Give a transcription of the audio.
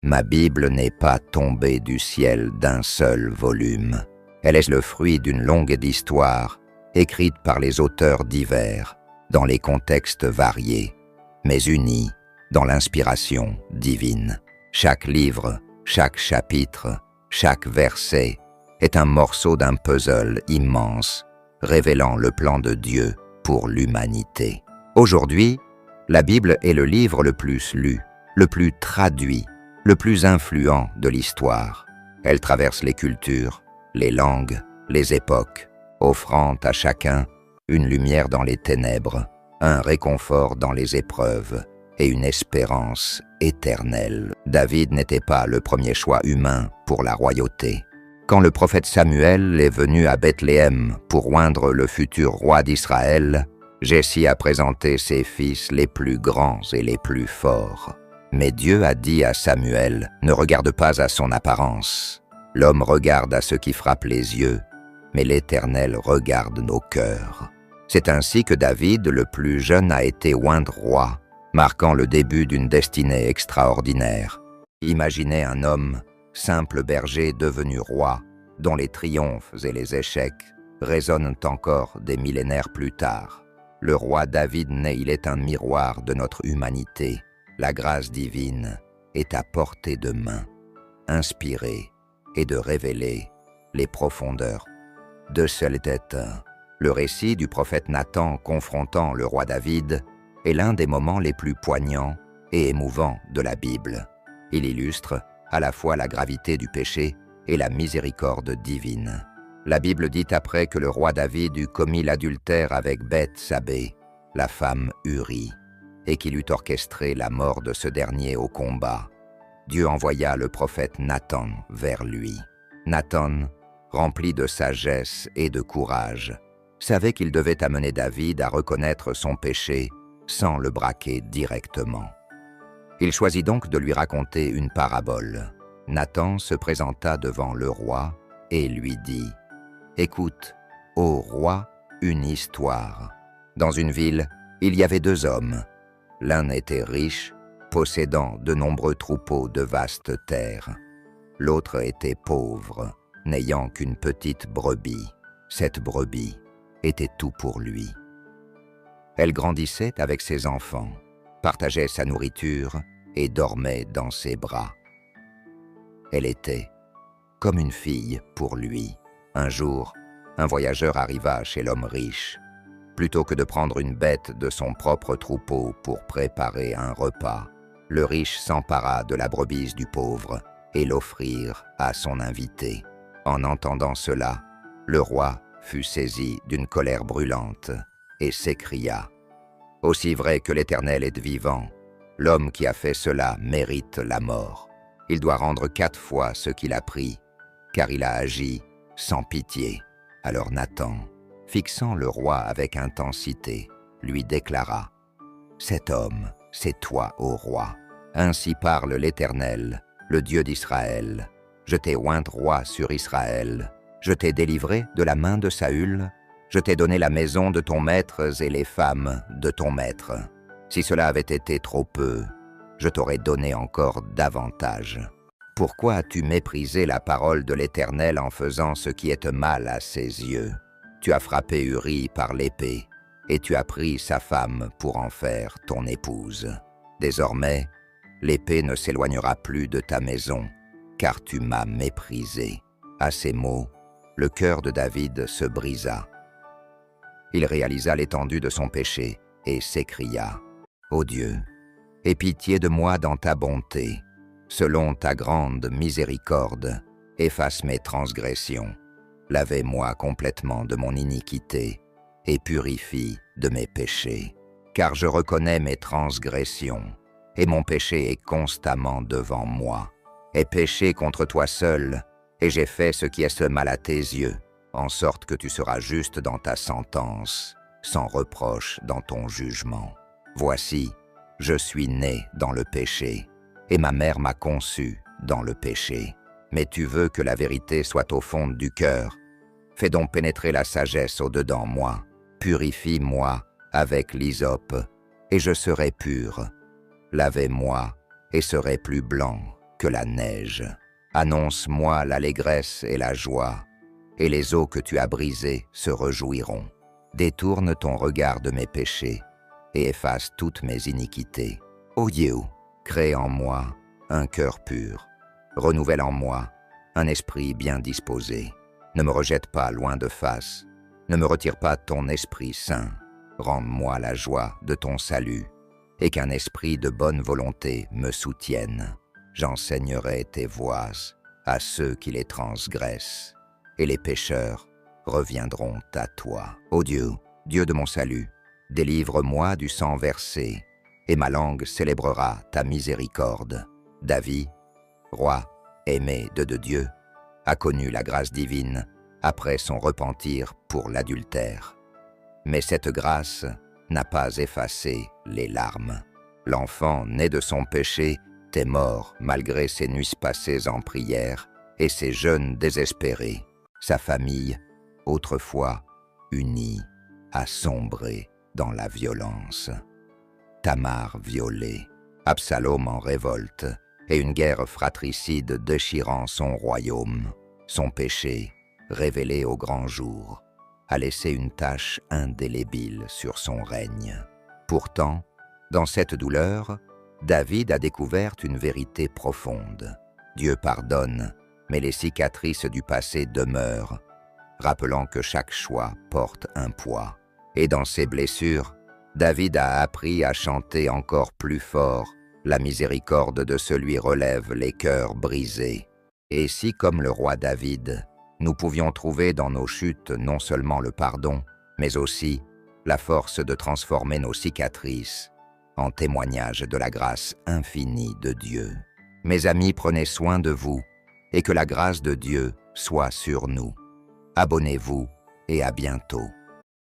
Ma Bible n'est pas tombée du ciel d'un seul volume. Elle est le fruit d'une longue histoire, écrite par les auteurs divers, dans les contextes variés, mais unis dans l'inspiration divine. Chaque livre, chaque chapitre, chaque verset est un morceau d'un puzzle immense, révélant le plan de Dieu pour l'humanité. Aujourd'hui, la Bible est le livre le plus lu, le plus traduit, le plus influent de l'histoire. Elle traverse les cultures, les langues, les époques, offrant à chacun une lumière dans les ténèbres, un réconfort dans les épreuves et une espérance éternelle. David n'était pas le premier choix humain pour la royauté. Quand le prophète Samuel est venu à Bethléem pour oindre le futur roi d'Israël, Jessie a présenté ses fils les plus grands et les plus forts. Mais Dieu a dit à Samuel, « Ne regarde pas à son apparence. L'homme regarde à ce qui frappe les yeux, mais l'Éternel regarde nos cœurs. » C'est ainsi que David, le plus jeune, a été oint roi, marquant le début d'une destinée extraordinaire. Imaginez un homme, simple berger devenu roi, dont les triomphes et les échecs résonnent encore des millénaires plus tard. Le roi David né, il est un miroir de notre humanité. La grâce divine est à portée de main, inspirer et de révéler les profondeurs de cette tête. Le récit du prophète Nathan confrontant le roi David est l'un des moments les plus poignants et émouvants de la Bible. Il illustre à la fois la gravité du péché et la miséricorde divine. La Bible dit après que le roi David eut commis l'adultère avec Beth-Sabée, la femme Uri, et qu'il eut orchestré la mort de ce dernier au combat. Dieu envoya le prophète Nathan vers lui. Nathan, rempli de sagesse et de courage, savait qu'il devait amener David à reconnaître son péché sans le braquer directement. Il choisit donc de lui raconter une parabole. Nathan se présenta devant le roi et lui dit « Écoute, ô roi, une histoire. Dans une ville, il y avait deux hommes. L'un était riche, possédant de nombreux troupeaux de vastes terres. L'autre était pauvre, n'ayant qu'une petite brebis. Cette brebis était tout pour lui. Elle grandissait avec ses enfants, partageait sa nourriture et dormait dans ses bras. Elle était comme une fille pour lui. Un jour, un voyageur arriva chez l'homme riche. Plutôt que de prendre une bête de son propre troupeau pour préparer un repas, le riche s'empara de la brebis du pauvre et l'offrir à son invité. En entendant cela, le roi fut saisi d'une colère brûlante et s'écria « Aussi vrai que l'Éternel est vivant, l'homme qui a fait cela mérite la mort. Il doit rendre 4 fois ce qu'il a pris, car il a agi sans pitié. » Alors Nathan, fixant le roi avec intensité, lui déclara « Cet homme, c'est toi, ô roi. Ainsi parle l'Éternel, le Dieu d'Israël. Je t'ai oint roi sur Israël. Je t'ai délivré de la main de Saül. Je t'ai donné la maison de ton maître et les femmes de ton maître. Si cela avait été trop peu, je t'aurais donné encore davantage. Pourquoi as-tu méprisé la parole de l'Éternel en faisant ce qui est mal à ses yeux? Tu as frappé Uri par l'épée, et tu as pris sa femme pour en faire ton épouse. Désormais, l'épée ne s'éloignera plus de ta maison, car tu m'as méprisé. » À ces mots, le cœur de David se brisa. Il réalisa l'étendue de son péché et s'écria « Ô Dieu, aie pitié de moi dans ta bonté. Selon ta grande miséricorde, efface mes transgressions. Lavez-moi complètement de mon iniquité et purifie de mes péchés. Car je reconnais mes transgressions, et mon péché est constamment devant moi. Ai péché contre toi seul, et j'ai fait ce qui est mal à tes yeux, en sorte que tu seras juste dans ta sentence, sans reproche dans ton jugement. Voici, je suis né dans le péché, et ma mère m'a conçu dans le péché. Mais tu veux que la vérité soit au fond du cœur. Fais donc pénétrer la sagesse au-dedans moi. Purifie-moi avec l'hysope, et je serai pur. Lavez-moi, et serai plus blanc que la neige. Annonce-moi l'allégresse et la joie, et les os que tu as brisés se réjouiront. Détourne ton regard de mes péchés et efface toutes mes iniquités. Ô Dieu, crée en moi un cœur pur. Renouvelle en moi un esprit bien disposé. Ne me rejette pas loin de face. Ne me retire pas ton Esprit Saint. Rends-moi la joie de ton salut et qu'un esprit de bonne volonté me soutienne. J'enseignerai tes voies à ceux qui les transgressent, et les pécheurs reviendront à toi. Ô Dieu, Dieu de mon salut, délivre-moi du sang versé, et ma langue célébrera ta miséricorde. David, roi aimé de Dieu, a connu la grâce divine après son repentir pour l'adultère. Mais cette grâce n'a pas effacé les larmes. L'enfant né de son péché est mort malgré ses nuits passées en prière et ses jeûnes désespérés. Sa famille, autrefois unie, a sombré dans la violence. Tamar violée, Absalom en révolte, et une guerre fratricide déchirant son royaume. Son péché, révélé au grand jour, a laissé une tache indélébile sur son règne. Pourtant, dans cette douleur, David a découvert une vérité profonde. Dieu pardonne, mais les cicatrices du passé demeurent, rappelant que chaque choix porte un poids. Et dans ses blessures, David a appris à chanter encore plus fort. La miséricorde de celui relève les cœurs brisés. Et si, comme le roi David, nous pouvions trouver dans nos chutes non seulement le pardon, mais aussi la force de transformer nos cicatrices en témoignage de la grâce infinie de Dieu. Mes amis, prenez soin de vous, et que la grâce de Dieu soit sur nous. Abonnez-vous et à bientôt.